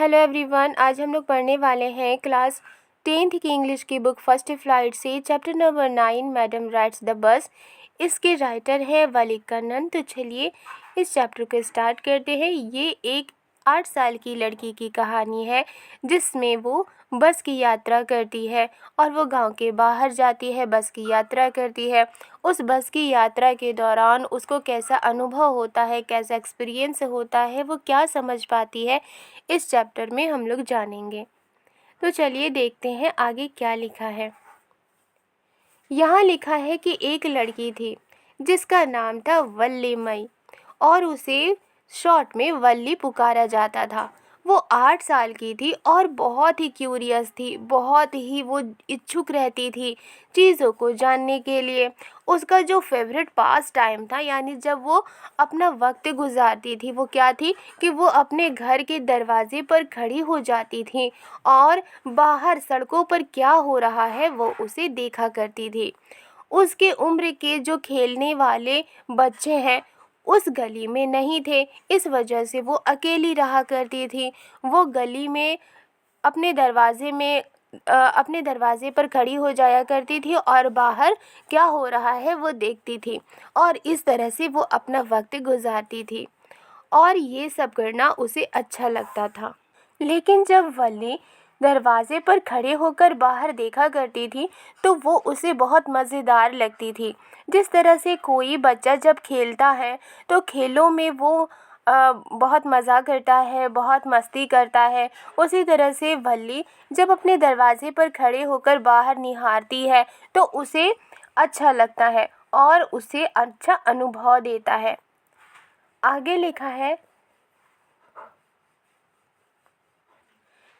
Hello everyone, आज हम लोग पढ़ने वाले हैं क्लास 10th की इंग्लिश की बुक फर्स्ट फ्लाइट से chapter number 9 madam rides the bus. इसके राइटर हैं वली कन्नन। तो चलिए इस चैप्टर को स्टार्ट करते हैं। ये एक 8 साल की लड़की की कहानी है जिसमें वो बस की यात्रा करती है और वो गांव के बाहर जाती है, बस की यात्रा करती है। उस बस की यात्रा के दौरान उसको कैसा अनुभव होता है, कैसा एक्सपीरियंस होता है, वो क्या समझ पाती है, इस चैप्टर में हम लोग जानेंगे। तो चलिए देखते हैं आगे क्या लिखा है। यहाँ लिखा है कि एक लड़की थी जिसका नाम था वल्ली मई और उसे शॉर्ट में वल्ली पुकारा जाता था। वो 8 साल की थी और बहुत ही क्यूरियस थी, बहुत ही वो इच्छुक रहती थी चीज़ों को जानने के लिए। उसका जो फेवरेट पास टाइम था, यानी जब वो अपना वक्त गुजारती थी, वो क्या थी कि वो अपने घर के दरवाजे पर खड़ी हो जाती थी और बाहर सड़कों पर क्या हो रहा है वो उसे देखा करती थी। उसके उम्र के जो खेलने वाले बच्चे हैं उस गली में नहीं थे, इस वजह से वो अकेली रहा करती थी। वो गली में अपने दरवाजे में अपने दरवाजे पर खड़ी हो जाया करती थी और बाहर क्या हो रहा है वो देखती थी और इस तरह से वो अपना वक्त गुजारती थी और ये सब करना उसे अच्छा लगता था। लेकिन जब वल्ली दरवाजे पर खड़े होकर बाहर देखा करती थी तो वो उसे बहुत मज़ेदार लगती थी। जिस तरह से कोई बच्चा जब खेलता है तो खेलों में वो बहुत मज़ा करता है, बहुत मस्ती करता है, उसी तरह से वल्ली जब अपने दरवाजे पर खड़े होकर बाहर निहारती है तो उसे अच्छा लगता है और उसे अच्छा अनुभव देता है। आगे लिखा है,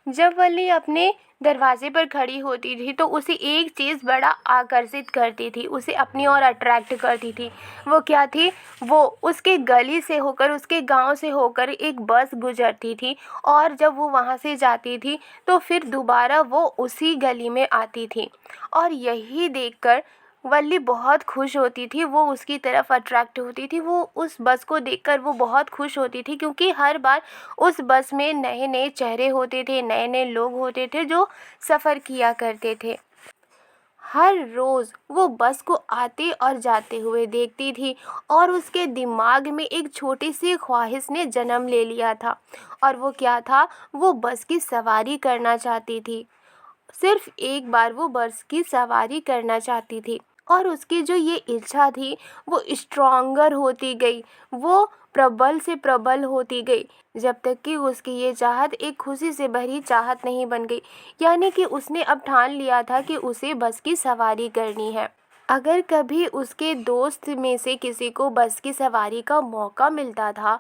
जब वल्ली अपने दरवाजे पर खड़ी होती थी तो उसे एक चीज़ बड़ा आकर्षित करती थी, उसे अपनी ओर अट्रैक्ट करती थी। वो क्या थी? वो उसके गली से होकर, उसके गांव से होकर एक बस गुजरती थी और जब वो वहां से जाती थी तो फिर दोबारा वो उसी गली में आती थी और यही देखकर वल्ली बहुत खुश होती थी। वो उसकी तरफ अट्रैक्ट होती थी, वो उस बस को देखकर वो बहुत खुश होती थी क्योंकि हर बार उस बस में नए नए चेहरे होते थे, नए नए लोग होते थे जो सफ़र किया करते थे। हर रोज़ वो बस को आते और जाते हुए देखती थी और उसके दिमाग में एक छोटी सी ख्वाहिश ने जन्म ले लिया था और वो क्या था? वो बस की सवारी करना चाहती थी। सिर्फ एक बार वो बस की सवारी करना चाहती थी और उसकी जो ये इच्छा थी वो स्ट्रॉन्गर होती गई, वो प्रबल से प्रबल होती गई, जब तक कि उसकी ये चाहत एक खुशी से भरी चाहत नहीं बन गई। यानी कि उसने अब ठान लिया था कि उसे बस की सवारी करनी है। अगर कभी उसके दोस्त में से किसी को बस की सवारी का मौका मिलता था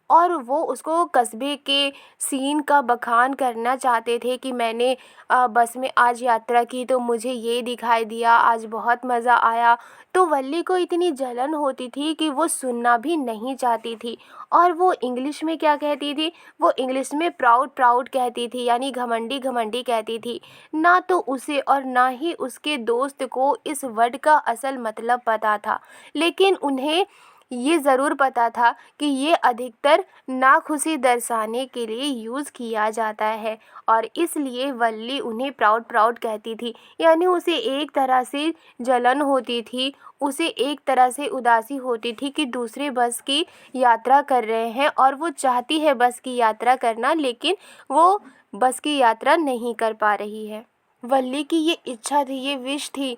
और वो उसको कस्बे के सीन का बखान करना चाहते थे कि मैंने बस में आज यात्रा की तो मुझे ये दिखाई दिया, आज बहुत मज़ा आया, तो वल्ली को इतनी जलन होती थी कि वो सुनना भी नहीं चाहती थी। और वो इंग्लिश में क्या कहती थी? वो इंग्लिश में प्राउड प्राउड कहती थी, यानी घमंडी घमंडी कहती थी। ना तो उसे और ना ही उसके दोस्त को इस वर्ड का असल मतलब पता था, लेकिन उन्हें ये ज़रूर पता था कि ये अधिकतर नाखुशी दर्शाने के लिए यूज़ किया जाता है और इसलिए वल्ली उन्हें प्राउड प्राउड कहती थी। यानी उसे एक तरह से जलन होती थी, उसे एक तरह से उदासी होती थी कि दूसरे बस की यात्रा कर रहे हैं और वो चाहती है बस की यात्रा करना, लेकिन वो बस की यात्रा नहीं कर पा रही है। वल्ली की ये इच्छा थी, ये विश थी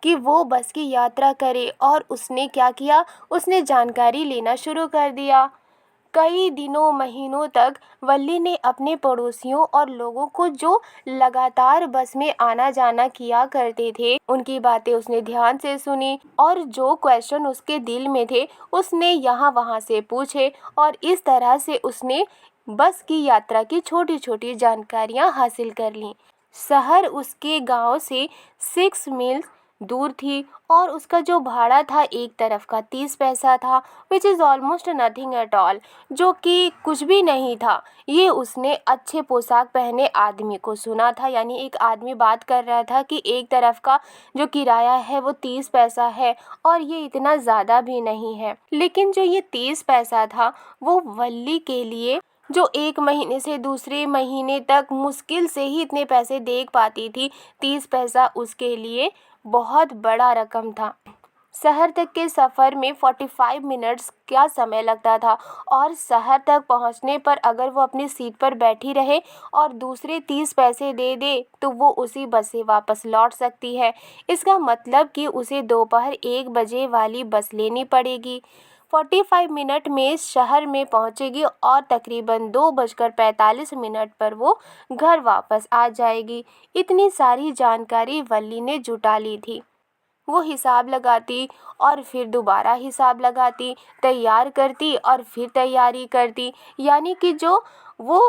कि वो बस की यात्रा करे और उसने क्या किया? उसने जानकारी लेना शुरू कर दिया। कई दिनों महीनों तक वल्ली ने अपने पड़ोसियों और लोगों को जो लगातार बस में आना जाना किया करते थे उनकी बातें उसने ध्यान से सुनी और जो क्वेश्चन उसके दिल में थे उसने यहाँ वहाँ से पूछे और इस तरह से उसने बस की यात्रा की छोटी छोटी जानकारियाँ हासिल कर लीं। शहर उसके गांव से 6 मील दूर थी और उसका जो भाड़ा था एक तरफ का 30 पैसा था, which is almost nothing at all, जो कि कुछ भी नहीं था। ये उसने अच्छे पोशाक पहने आदमी को सुना था, यानी एक आदमी बात कर रहा था कि एक तरफ का जो किराया है वो 30 पैसा है और ये इतना ज़्यादा भी नहीं है। लेकिन जो ये 30 पैसा था वो वल्ली के लिए जो एक महीने से दूसरे महीने तक मुश्किल से ही इतने पैसे देख पाती थी। 30 पैसा उसके लिए बहुत बड़ा रकम था। शहर तक के सफ़र में 45 मिनट्स का समय लगता था और शहर तक पहुंचने पर अगर वो अपनी सीट पर बैठी रहे और दूसरे 30 पैसे दे दे तो वो उसी बस से वापस लौट सकती है। इसका मतलब कि उसे दोपहर 1 बजे वाली बस लेनी पड़ेगी। 45 मिनट में शहर में पहुंचेगी और तकरीबन 2:45 पर वो घर वापस आ जाएगी। इतनी सारी जानकारी वल्ली ने जुटा ली थी। वो हिसाब लगाती और फिर दोबारा हिसाब लगाती, तैयार करती और फिर तैयारी करती, यानी कि जो वो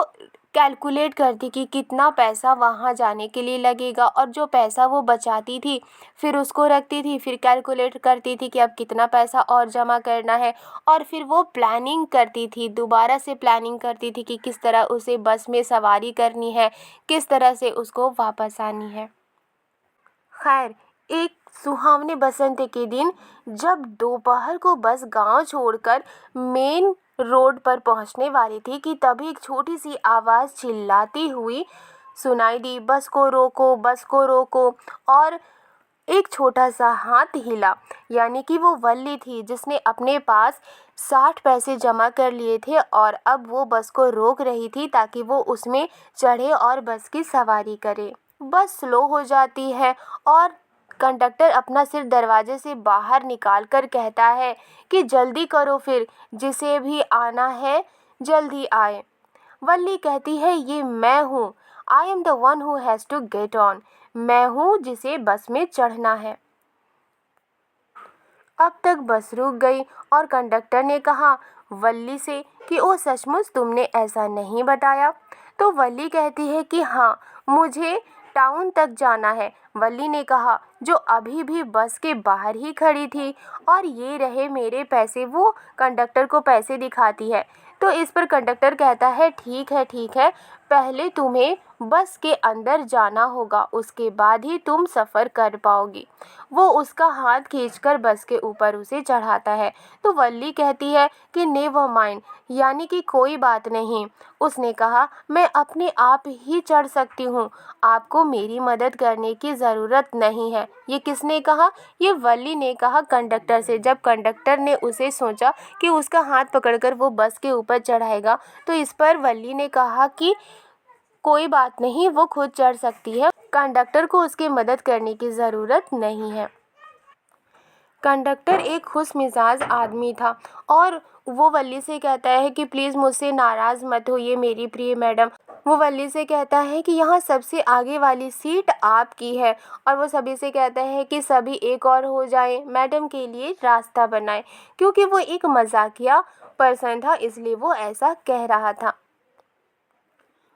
कैलकुलेट करती कि कितना पैसा वहाँ जाने के लिए लगेगा और जो पैसा वो बचाती थी फिर उसको रखती थी, फिर कैलकुलेट करती थी कि अब कितना पैसा और जमा करना है और फिर वो प्लानिंग करती थी, दोबारा से प्लानिंग करती थी कि किस तरह उसे बस में सवारी करनी है, किस तरह से उसको वापस आनी है। खैर, एक सुहावने बसंत के दिन जब दोपहर को बस गांव छोड़कर मेन रोड पर पहुंचने वाली थी कि तभी एक छोटी सी आवाज़ चिल्लाती हुई सुनाई दी, बस को रोको, बस को रोको। और एक छोटा सा हाथ हिला, यानी कि वो वल्ली थी जिसने अपने पास 60 पैसे जमा कर लिए थे और अब वो बस को रोक रही थी ताकि वो उसमें चढ़े और बस की सवारी करे। बस स्लो हो जाती है और कंडक्टर अपना सिर दरवाजे से बाहर निकाल कर कहता है कि जल्दी करो, फिर जिसे भी आना है जल्दी आए। वल्ली कहती है, ये मैं हूँ, I am the one who has to get on. मैं हूँ जिसे बस में चढ़ना है। अब तक बस रुक गई और कंडक्टर ने कहा वल्ली से कि ओ सचमुच तुमने ऐसा नहीं बताया। तो वल्ली कहती है कि हाँ, मुझे टाउन तक जाना है। वल्ली ने कहा, जो अभी भी बस के बाहर ही खड़ी थी, और ये रहे मेरे पैसे। वो कंडक्टर को पैसे दिखाती है। तो इस पर कंडक्टर कहता है, ठीक है ठीक है, पहले तुम्हें बस के अंदर जाना होगा, उसके बाद ही तुम सफ़र कर पाओगी। वो उसका हाथ खींचकर बस के ऊपर उसे चढ़ाता है। तो वल्ली कहती है कि नेवर माइंड, यानी कि कोई बात नहीं। उसने कहा, मैं अपने आप ही चढ़ सकती हूँ, आपको मेरी मदद करने की ज़रूरत नहीं है। ये किसने कहा? ये वल्ली ने कहा कंडक्टर से। जब कंडक्टर ने उसे सोचा कि उसका हाथ पकड़कर वो बस के ऊपर चढ़ाएगा, तो इस पर वल्ली ने कहा कि कोई बात नहीं, वो खुद चढ़ सकती है, कंडक्टर को उसकी मदद करने की ज़रूरत नहीं है। कंडक्टर एक खुश मिजाज आदमी था और वो वल्ली से कहता है कि प्लीज़ मुझसे नाराज़ मत होइए मेरी प्रिय मैडम। वो वल्ली से कहता है कि यहाँ सबसे आगे वाली सीट आपकी है, और वो सभी से कहता है कि सभी एक और हो जाएं, मैडम के लिए रास्ता बनाएं। क्योंकि वो एक मजाकिया पर्सन था इसलिए वो ऐसा कह रहा था।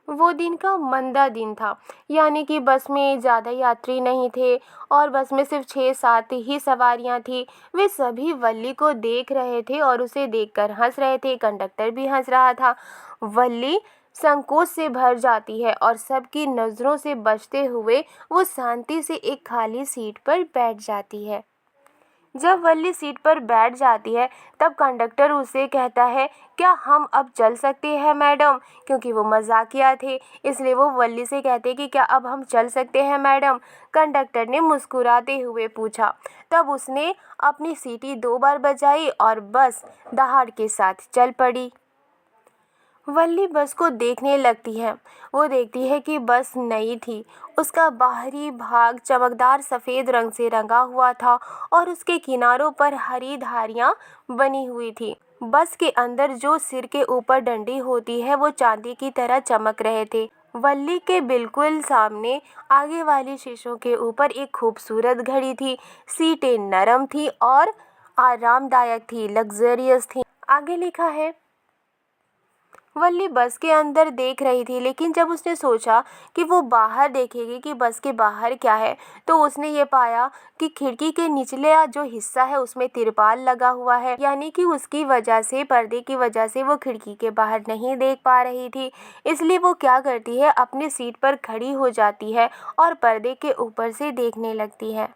वो दिन का मंदा दिन था, यानी कि बस में ज़्यादा यात्री नहीं थे और बस में सिर्फ 6-7 ही सवारियां थी। वे सभी वल्ली को देख रहे थे और उसे देखकर हंस रहे थे। कंडक्टर भी हंस रहा था। वल्ली संकोच से भर जाती है और सबकी नज़रों से बचते हुए वो शांति से एक खाली सीट पर बैठ जाती है। जब वल्ली सीट पर बैठ जाती है तब कंडक्टर उसे कहता है, क्या हम अब चल सकते हैं मैडम? क्योंकि वो मजाकिया थे इसलिए वो वल्ली से कहते कि क्या अब हम चल सकते हैं मैडम? कंडक्टर ने मुस्कुराते हुए पूछा। तब उसने अपनी सीटी 2 बार बजाई और बस दहाड़ के साथ चल पड़ी। वल्ली बस को देखने लगती है। वो देखती है कि बस नई थी। उसका बाहरी भाग चमकदार सफ़ेद रंग से रंगा हुआ था और उसके किनारों पर हरी धारियाँ बनी हुई थी। बस के अंदर जो सिर के ऊपर डंडी होती है वो चांदी की तरह चमक रहे थे। वल्ली के बिल्कुल सामने आगे वाली शीशों के ऊपर एक खूबसूरत घड़ी थी। सीटें नरम थी और आरामदायक थी, लग्जरियस थी। आगे लिखा है, वल्ली बस के अंदर देख रही थी, लेकिन जब उसने सोचा कि वो बाहर देखेगी कि बस के बाहर क्या है, तो उसने ये पाया कि खिड़की के निचले जो हिस्सा है उसमें तिरपाल लगा हुआ है, यानी कि उसकी वजह से, पर्दे की वजह से वो खिड़की के बाहर नहीं देख पा रही थी। इसलिए वो क्या करती है, अपनी सीट पर खड़ी हो जाती है और पर्दे के ऊपर से देखने लगती है।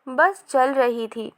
बस चल रही थी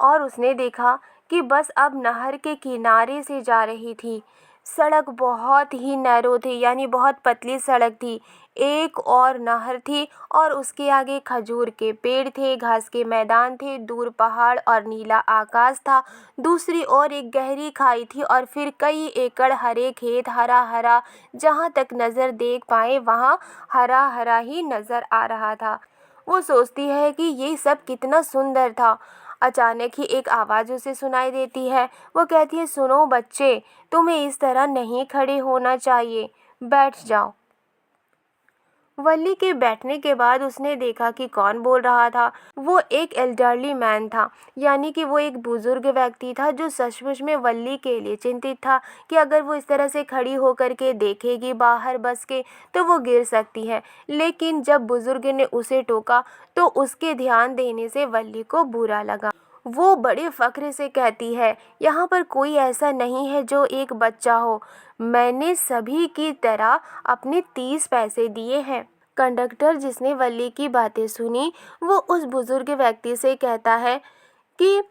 और उसने देखा कि बस अब नहर के किनारे से जा रही थी। सड़क बहुत ही नैरो थी, यानी बहुत पतली सड़क थी। एक और नहर थी और उसके आगे खजूर के पेड़ थे, घास के मैदान थे, दूर पहाड़ और नीला आकाश था। दूसरी ओर एक गहरी खाई थी और फिर कई एकड़ हरे खेत, हरा हरा, जहाँ तक नज़र देख पाए वहाँ हरा हरा ही नज़र आ रहा था। वो सोचती है कि ये सब कितना सुंदर था। अचानक ही एक आवाज़ उसे सुनाई देती है। वो कहती है, सुनो बच्चे, तुम्हें इस तरह नहीं खड़े होना चाहिए, बैठ जाओ। वल्ली के बैठने के बाद उसने देखा कि कौन बोल रहा था। वो एक एल्डरली मैन था, यानी कि वो एक बुजुर्ग व्यक्ति था जो सचमुच में वल्ली के लिए चिंतित था कि अगर वो इस तरह से खड़ी होकर के देखेगी बाहर बस के तो वो गिर सकती है। लेकिन जब बुजुर्ग ने उसे टोका तो उसके ध्यान देने से वल्ली को बुरा लगा। वो बड़े फ़ख्र से कहती है, यहाँ पर कोई ऐसा नहीं है जो एक बच्चा हो। मैंने सभी की तरह अपने 30 पैसे दिए हैं। कंडक्टर, जिसने वल्ली की बातें सुनी, वो उस बुजुर्ग व्यक्ति से कहता है कि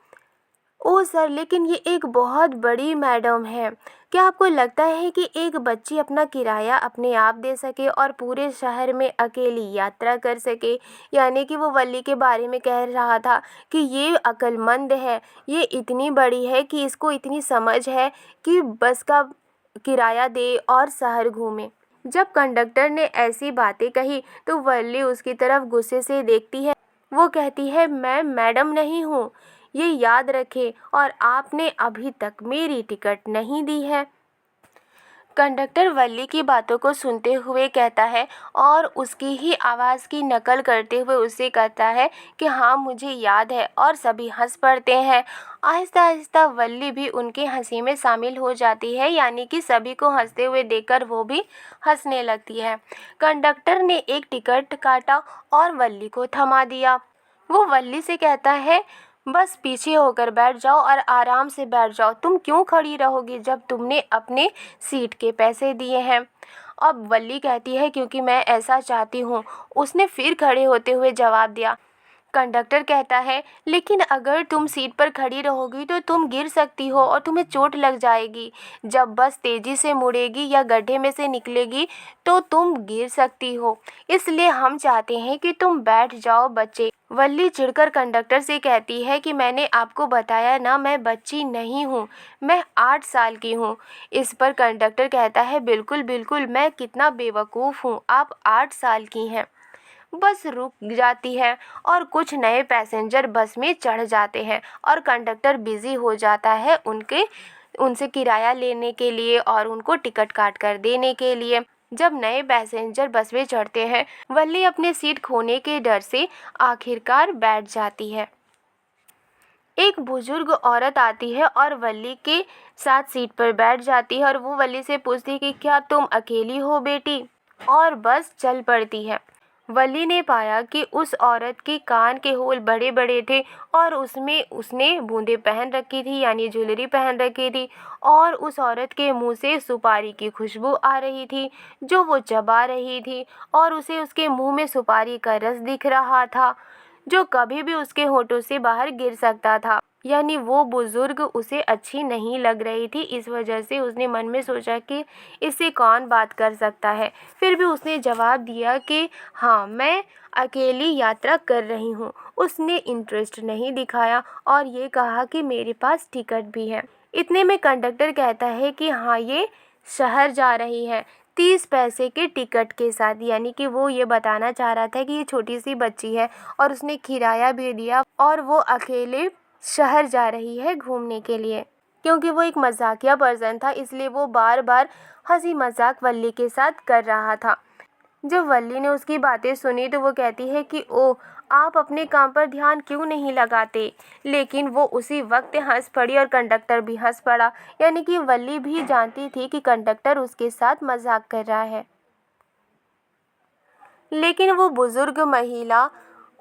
ओह सर, लेकिन ये एक बहुत बड़ी मैडम है। क्या आपको लगता है कि एक बच्ची अपना किराया अपने आप दे सके और पूरे शहर में अकेली यात्रा कर सके? यानी कि वो वल्ली के बारे में कह रहा था कि ये अक्लमंद है, ये इतनी बड़ी है कि इसको इतनी समझ है कि बस का किराया दे और शहर घूमे। जब कंडक्टर ने ऐसी बातें कही तो वल्ली उसकी तरफ गुस्से से देखती है। वो कहती है, मैं मैडम नहीं हूँ, ये याद रखें, और आपने अभी तक मेरी टिकट नहीं दी है। कंडक्टर वल्ली की बातों को सुनते हुए कहता है और उसकी ही आवाज़ की नकल करते हुए उससे कहता है कि हाँ, मुझे याद है, और सभी हंस पड़ते हैं। आहिस्ता आहिस्ता वल्ली भी उनके हंसी में शामिल हो जाती है, यानी कि सभी को हंसते हुए देखकर वो भी हंसने लगती है। कंडक्टर ने एक टिकट काटा और वल्ली को थमा दिया। वो वल्ली से कहता है, बस पीछे होकर बैठ जाओ और आराम से बैठ जाओ। तुम क्यों खड़ी रहोगी जब तुमने अपने सीट के पैसे दिए हैं? अब वल्ली कहती है, क्योंकि मैं ऐसा चाहती हूँ। उसने फिर खड़े होते हुए जवाब दिया। कंडक्टर कहता है, लेकिन अगर तुम सीट पर खड़ी रहोगी तो तुम गिर सकती हो और तुम्हें चोट लग जाएगी। जब बस तेज़ी से मुड़ेगी या गड्ढे में से निकलेगी तो तुम गिर सकती हो। इसलिए हम चाहते हैं कि तुम बैठ जाओ बच्चे। वल्ली चिढ़कर कंडक्टर से कहती है कि मैंने आपको बताया ना, मैं बच्ची नहीं हूँ, मैं 8 साल की हूँ। इस पर कंडक्टर कहता है, बिल्कुल बिल्कुल, मैं कितना बेवकूफ़ हूँ, आप 8 साल की हैं। बस रुक जाती है और कुछ नए पैसेंजर बस में चढ़ जाते हैं और कंडक्टर बिज़ी हो जाता है उनसे किराया लेने के लिए और उनको टिकट काट कर देने के लिए। जब नए पैसेंजर बस में चढ़ते हैं, वल्ली अपने सीट खोने के डर से आखिरकार बैठ जाती है। एक बुजुर्ग औरत आती है और वल्ली के साथ सीट पर बैठ जाती है और वो वल्ली से पूछती है कि क्या तुम अकेली हो बेटी? और बस चल पड़ती है। वल्ली ने पाया कि उस औरत के कान के होल बड़े बड़े थे और उसमें उसने बूंदें पहन रखी थी, यानी ज्वेलरी पहन रखी थी, और उस औरत के मुंह से सुपारी की खुशबू आ रही थी जो वो चबा रही थी, और उसे उसके मुंह में सुपारी का रस दिख रहा था जो कभी भी उसके होठों से बाहर गिर सकता था। यानी वो बुजुर्ग उसे अच्छी नहीं लग रही थी। इस वजह से उसने मन में सोचा कि इससे कौन बात कर सकता है। फिर भी उसने जवाब दिया कि हाँ, मैं अकेली यात्रा कर रही हूँ। उसने इंटरेस्ट नहीं दिखाया और ये कहा कि मेरे पास टिकट भी है। इतने में कंडक्टर कहता है कि हाँ, ये शहर जा रही है 30 पैसे के टिकट के साथ। यानी कि वो ये बताना चाह रहा था कि ये छोटी सी बच्ची है और उसने किराया भी दिया और वो अकेले शहर जा रही है घूमने के लिए। क्योंकि वो एक मजाकिया पर्सन था, इसलिए वो बार बार हंसी मजाक वल्ली के साथ कर रहा था। जब वल्ली ने उसकी बातें सुनी तो वो कहती है कि ओह, आप अपने काम पर ध्यान क्यों नहीं लगाते? लेकिन वो उसी वक्त हंस पड़ी और कंडक्टर भी हंस पड़ा। यानी कि वल्ली भी जानती थी कि कंडक्टर उसके साथ मजाक कर रहा है। लेकिन वो बुजुर्ग महिला,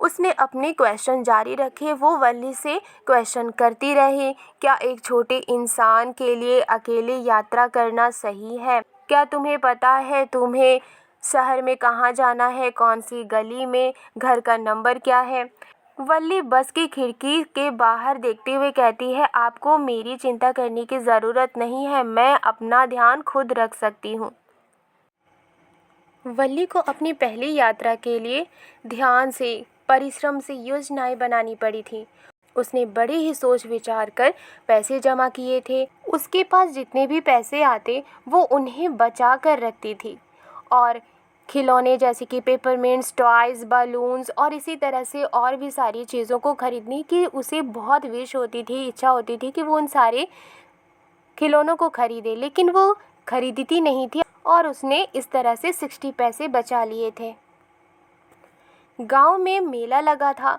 उसने अपने क्वेश्चन जारी रखे। वो वल्ली से क्वेश्चन करती रही, क्या एक छोटे इंसान के लिए अकेले यात्रा करना सही है? क्या तुम्हें पता है तुम्हें शहर में कहाँ जाना है, कौन सी गली में, घर का नंबर क्या है? वल्ली बस की खिड़की के बाहर देखते हुए कहती है, आपको मेरी चिंता करने की ज़रूरत नहीं है, मैं अपना ध्यान खुद रख सकती हूँ। वल्ली को अपनी पहली यात्रा के लिए ध्यान से, परिश्रम से योजनाएं बनानी पड़ी थी। उसने बड़े ही सोच विचार कर पैसे जमा किए थे। उसके पास जितने भी पैसे आते वो उन्हें बचा कर रखती थी और खिलौने जैसे कि पेपरमिंट्स, टॉयज़, बलून्स और इसी तरह से और भी सारी चीज़ों को खरीदने की उसे बहुत विश होती थी, इच्छा होती थी कि वो उन सारे खिलौनों को खरीदे, लेकिन वो खरीदती नहीं थी और उसने इस तरह से 60 पैसे बचा लिए थे। गांव में मेला लगा था।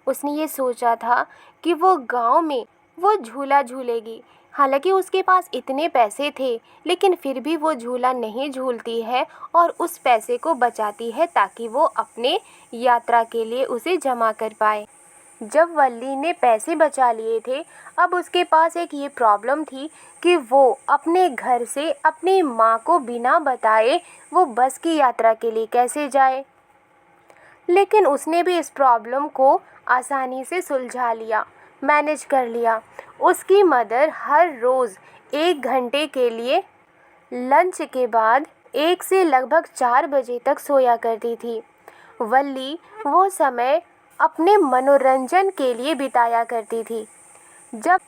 उसने ये सोचा था कि वो गांव में वो झूला झूलेगी। हालांकि उसके पास इतने पैसे थे, लेकिन फिर भी वो झूला नहीं झूलती है और उस पैसे को बचाती है ताकि वो अपने यात्रा के लिए उसे जमा कर पाए। जब वल्ली ने पैसे बचा लिए थे, अब उसके पास एक ये प्रॉब्लम थी कि वो अपने घर से अपनी माँ को बिना बताए वो बस की यात्रा के लिए कैसे जाए। लेकिन उसने भी इस प्रॉब्लम को आसानी से सुलझा लिया, मैनेज कर लिया। उसकी मदर हर रोज़ 1 घंटे के लिए लंच के बाद 1 से लगभग 4 बजे तक सोया करती थी। वल्ली वो समय अपने मनोरंजन के लिए बिताया करती थी, जब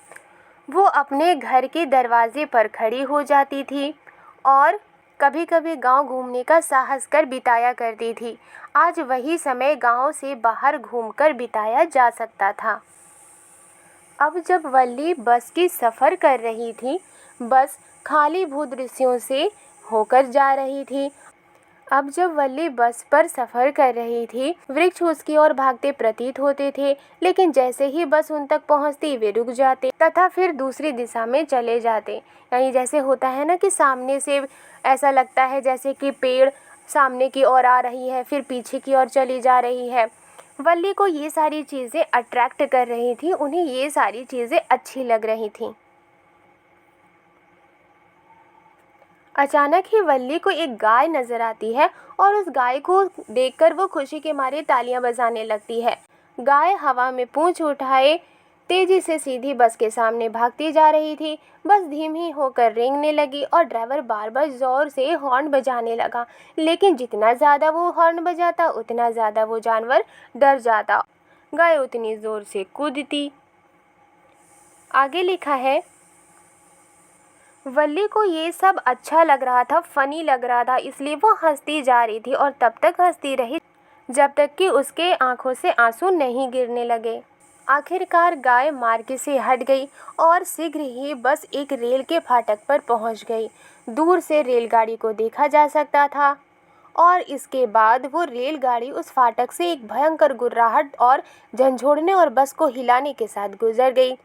वो अपने घर के दरवाजे पर खड़ी हो जाती थी और कभी कभी गांव घूमने का साहस कर बिताया करती थी। आज वही समय गांव से बाहर घूमकर बिताया जा सकता था। अब जब वल्ली बस की सफ़र कर रही थी, बस खाली भूदृश्यों से होकर जा रही थी। अब जब वल्ली बस पर सफ़र कर रही थी, वृक्ष उसकी ओर भागते प्रतीत होते थे, लेकिन जैसे ही बस उन तक पहुंचती वे रुक जाते तथा फिर दूसरी दिशा में चले जाते। यानी जैसे होता है ना कि सामने से ऐसा लगता है जैसे कि पेड़ सामने की ओर आ रही है, फिर पीछे की ओर चली जा रही है। वल्ली को ये सारी चीज़ें अट्रैक्ट कर रही थी, उन्हें ये सारी चीज़ें अच्छी लग रही थीं। अचानक ही वल्ली को एक गाय नजर आती है और उस गाय को देखकर वो खुशी के मारे तालियां बजाने लगती है। गाय हवा में पूंछ उठाए तेजी से सीधी बस के सामने भागती जा रही थी। बस धीमी होकर रेंगने लगी और ड्राइवर बार बार जोर से हॉर्न बजाने लगा, लेकिन जितना ज़्यादा वो हॉर्न बजाता उतना ज़्यादा वो जानवर डर जाता। गाय उतनी ज़ोर से कूदती। आगे लिखा है, वल्ली को ये सब अच्छा लग रहा था, फनी लग रहा था, इसलिए वो हंसती जा रही थी और तब तक हंसती रही जब तक कि उसके आंखों से आंसू नहीं गिरने लगे। आखिरकार गाय मार्ग से हट गई और शीघ्र ही बस एक रेल के फाटक पर पहुंच गई। दूर से रेलगाड़ी को देखा जा सकता था और इसके बाद वो रेलगाड़ी उस फाटक से एक भयंकर गुर्राहट और झंझोड़ने और बस को हिलाने के साथ गुजर गई।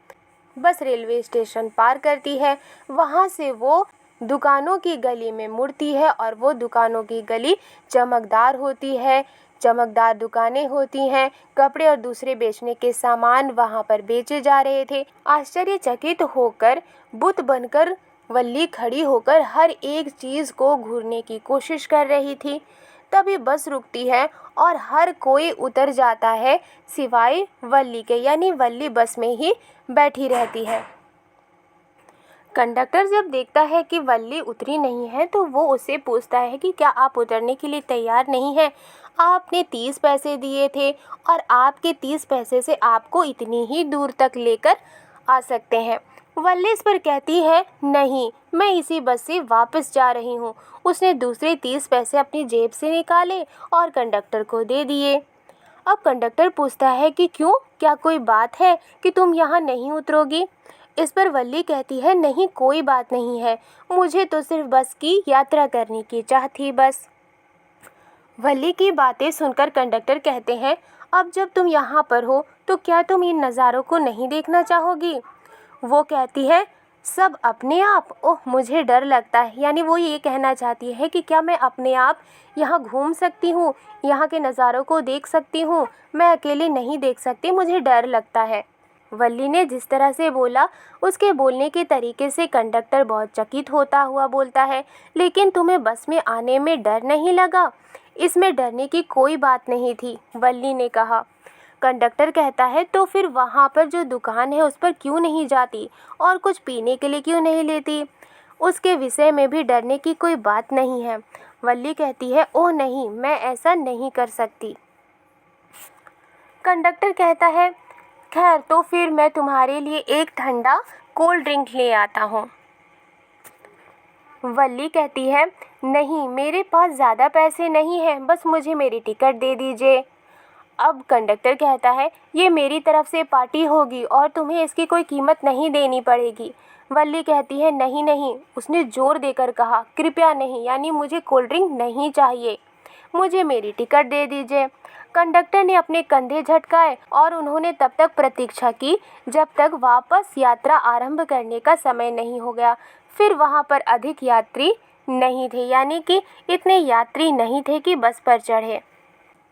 बस रेलवे स्टेशन पार करती है, वहाँ से वो दुकानों की गली में मुड़ती है और वो दुकानों की गली चमकदार होती है। चमकदार दुकानें होती हैं, कपड़े और दूसरे बेचने के सामान वहाँ पर बेचे जा रहे थे। आश्चर्यचकित होकर बुत बनकर वल्ली खड़ी होकर हर एक चीज़ को घूरने की कोशिश कर रही थी। तभी बस रुकती है और हर कोई उतर जाता है सिवाय वल्ली के, यानी वल्ली बस में ही बैठी रहती है। कंडक्टर जब देखता है कि वल्ली उतरी नहीं है तो वो उससे पूछता है कि क्या आप उतरने के लिए तैयार नहीं हैं? आपने 30 पैसे दिए थे और आपके 30 पैसे से आपको इतनी ही दूर तक लेकर आ सकते हैं। वल्ली इस पर कहती है, नहीं, मैं इसी बस से वापस जा रही हूँ। उसने दूसरे 30 पैसे अपनी जेब से निकाले और कंडक्टर को दे दिए। अब कंडक्टर पूछता है कि क्यों, क्या कोई बात है कि तुम यहाँ नहीं उतरोगी? इस पर वल्ली कहती है, नहीं, कोई बात नहीं है, मुझे तो सिर्फ बस की यात्रा करने की चाह थी बस। वल्ली की बातें सुनकर कंडक्टर कहते हैं, अब जब तुम यहाँ पर हो तो क्या तुम इन नज़ारों को नहीं देखना चाहोगी? वो कहती है, सब अपने आप? ओह, मुझे डर लगता है। यानी वो ये कहना चाहती है कि क्या मैं अपने आप यहाँ घूम सकती हूँ, यहाँ के नज़ारों को देख सकती हूँ? मैं अकेले नहीं देख सकती, मुझे डर लगता है। वल्ली ने जिस तरह से बोला, उसके बोलने के तरीके से कंडक्टर बहुत चकित होता हुआ बोलता है, लेकिन तुम्हें बस में आने में डर नहीं लगा? इसमें डरने की कोई बात नहीं थी, वल्ली ने कहा। कंडक्टर कहता है तो फिर वहाँ पर जो दुकान है उस पर क्यों नहीं जाती और कुछ पीने के लिए क्यों नहीं लेती? उसके विषय में भी डरने की कोई बात नहीं है। वल्ली कहती है ओह नहीं, मैं ऐसा नहीं कर सकती। कंडक्टर कहता है खैर तो फिर मैं तुम्हारे लिए एक ठंडा कोल्ड ड्रिंक ले आता हूँ। वल्ली कहती है नहीं, मेरे पास ज़्यादा पैसे नहीं हैं, बस मुझे मेरी टिकट दे दीजिए। अब कंडक्टर कहता है ये मेरी तरफ से पार्टी होगी और तुम्हें इसकी कोई कीमत नहीं देनी पड़ेगी। वल्ली कहती है नहीं नहीं, उसने ज़ोर देकर कहा कृपया नहीं, यानी मुझे कोल्ड ड्रिंक नहीं चाहिए, मुझे मेरी टिकट दे दीजिए। कंडक्टर ने अपने कंधे झटकाए और उन्होंने तब तक प्रतीक्षा की जब तक वापस यात्रा आरंभ करने का समय नहीं हो गया। फिर वहाँ पर अधिक यात्री नहीं थे, यानी कि इतने यात्री नहीं थे कि बस पर चढ़े।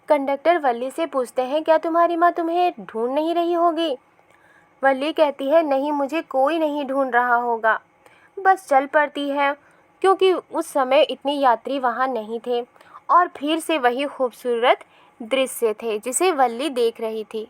कंडक्टर वल्ली से पूछते हैं क्या तुम्हारी माँ तुम्हें ढूंढ नहीं रही होगी? वल्ली कहती है नहीं, मुझे कोई नहीं ढूंढ रहा होगा, बस चल पड़ती है, क्योंकि उस समय इतने यात्री वहाँ नहीं थे। और फिर से वही खूबसूरत दृश्य थे जिसे वल्ली देख रही थी।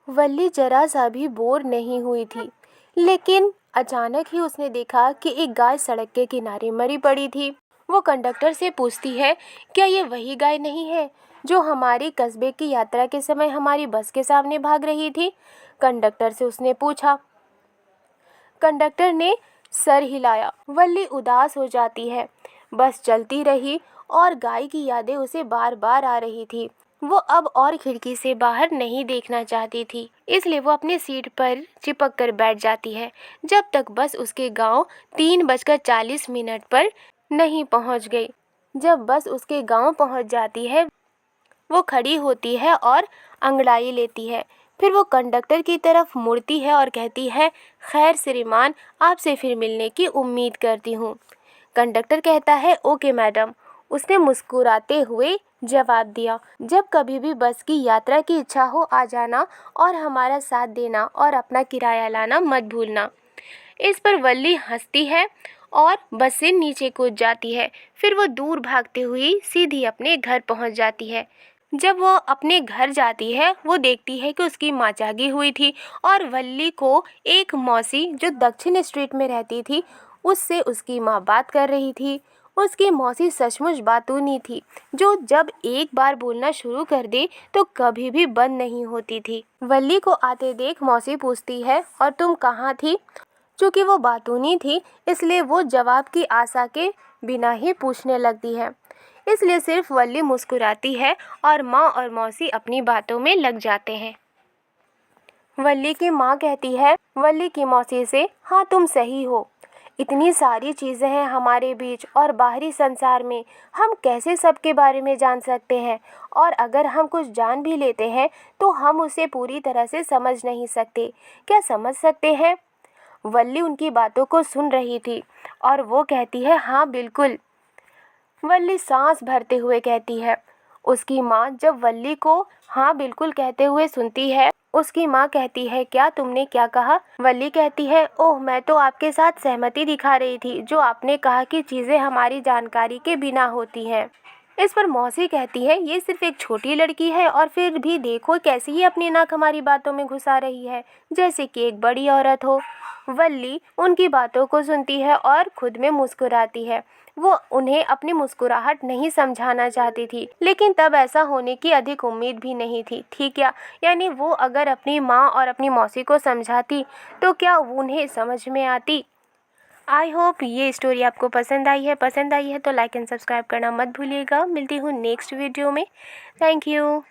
वल्ली जरा सा भी बोर नहीं हुई थी, लेकिन अचानक ही उसने देखा कि एक गाय सड़क के किनारे मरी पड़ी थी। वो कंडक्टर से पूछती है क्या ये वही गाय नहीं है जो हमारी कस्बे की यात्रा के समय हमारी बस के सामने भाग रही थी? कंडक्टर से उसने पूछा। कंडक्टर ने सर हिलाया। वल्ली उदास हो जाती है। बस चलती रही और गाय की यादें उसे बार बार आ रही थी। वो अब और खिड़की से बाहर नहीं देखना चाहती थी, इसलिए वो अपनी सीट पर चिपक कर बैठ जाती है जब तक बस उसके गांव 3:40 पर नहीं पहुंच गई। जब बस उसके गांव पहुंच जाती है वो खड़ी होती है और अंगड़ाई लेती है। फिर वो कंडक्टर की तरफ मुड़ती है और कहती है खैर श्रीमान, आपसे फिर मिलने की उम्मीद करती हूँ। कंडक्टर कहता है ओके मैडम, उसने मुस्कुराते हुए जवाब दिया। जब कभी भी बस की यात्रा की इच्छा हो आ जाना और हमारा साथ देना और अपना किराया लाना मत भूलना। इस पर वल्ली हंसती है और बस से नीचे कूद जाती है। फिर वो दूर भागते हुए सीधी अपने घर पहुंच जाती है। जब वो अपने घर जाती है वो देखती है कि उसकी माँ जागी हुई थी और वल्ली को एक मौसी जो दक्षिण स्ट्रीट में रहती थी उससे उसकी माँ बात कर रही थी। उसकी मौसी सचमुच बातूनी थी जो जब एक बार बोलना शुरू कर दे तो कभी भी बंद नहीं होती थी। वल्ली को आते देख मौसी पूछती है और तुम कहाँ थी? चूँकि वो बातूनी थी इसलिए वो जवाब की आशा के बिना ही पूछने लगती है, इसलिए सिर्फ वल्ली मुस्कुराती है और माँ और मौसी अपनी बातों में लग जाते हैं। वल्ली की माँ कहती है वल्ली की मौसी से हाँ तुम सही हो, इतनी सारी चीज़ें हैं हमारे बीच और बाहरी संसार में, हम कैसे सबके बारे में जान सकते हैं, और अगर हम कुछ जान भी लेते हैं तो हम उसे पूरी तरह से समझ नहीं सकते। क्या समझ सकते हैं? वल्ली उनकी बातों को सुन रही थी और वो कहती है हाँ बिल्कुल। वल्ली सांस भरते हुए कहती है। उसकी माँ जब वल्ली को हाँ बिल्कुल कहते हुए सुनती है उसकी माँ कहती है क्या तुमने क्या कहा? वल्ली कहती है ओह मैं तो आपके साथ सहमति दिखा रही थी जो आपने कहा कि चीज़ें हमारी जानकारी के बिना होती हैं। इस पर मौसी कहती है ये सिर्फ एक छोटी लड़की है और फिर भी देखो कैसी ही अपनी नाक हमारी बातों में घुसा रही है जैसे कि एक बड़ी औरत हो। वल्ली उनकी बातों को सुनती है और खुद में मुस्कुराती है। वो उन्हें अपनी मुस्कुराहट नहीं समझाना चाहती थी, लेकिन तब ऐसा होने की अधिक उम्मीद भी नहीं थी। ठीक है, यानी वो अगर अपनी माँ और अपनी मौसी को समझाती तो क्या उन्हें समझ में आती? आई होप ये स्टोरी आपको पसंद आई है। पसंद आई है तो लाइक एंड सब्सक्राइब करना मत भूलिएगा। मिलती हूँ नेक्स्ट वीडियो में। Thank you.